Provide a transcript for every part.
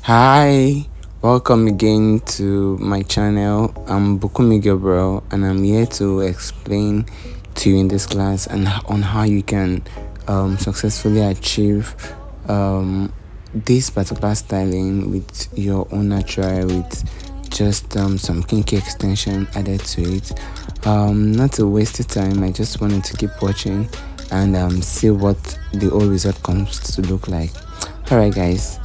Hi, welcome again to my channel. I'm Bukumi Gabriel and I'm here to explain to you in this class and on how you can successfully achieve this particular styling with your own natural hair with just some kinky extension added to it. Not to waste your time, I just wanted to keep watching and see what the whole result comes to look like. Alright guys.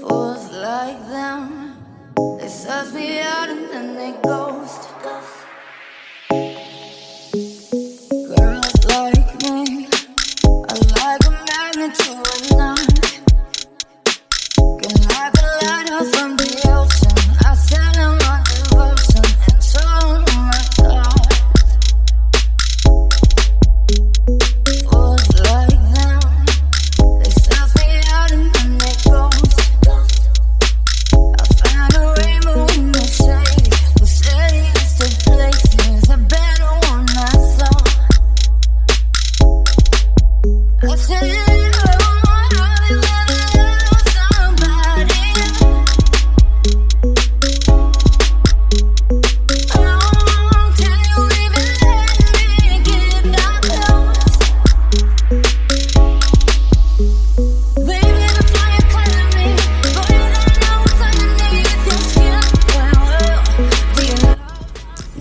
Fools like them, they suss me out and then they ghost. Girls like me, I like a magnet to a knife. Can like a lighthouse from the ocean, I sell them my devotion and show them my thoughts. Fools like them, they suss me out and then they ghost. I find a rainbow in the shade, the steadiest of places, a better one I saw. I said,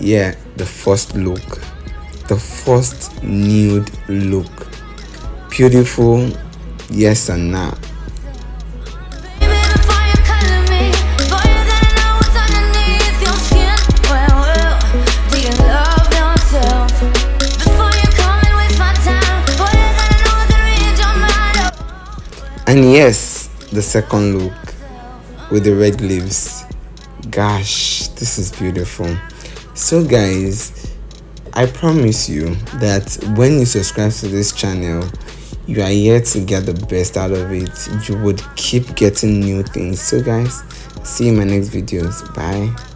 Yeah, the first look, the first nude look. Beautiful, yes and no. And yes, the second look with the red leaves. Gosh, this is beautiful. So guys, I promise you that when you subscribe to this channel, you are here to get the best out of it. You would keep getting new things. So guys, see you in my next videos. Bye.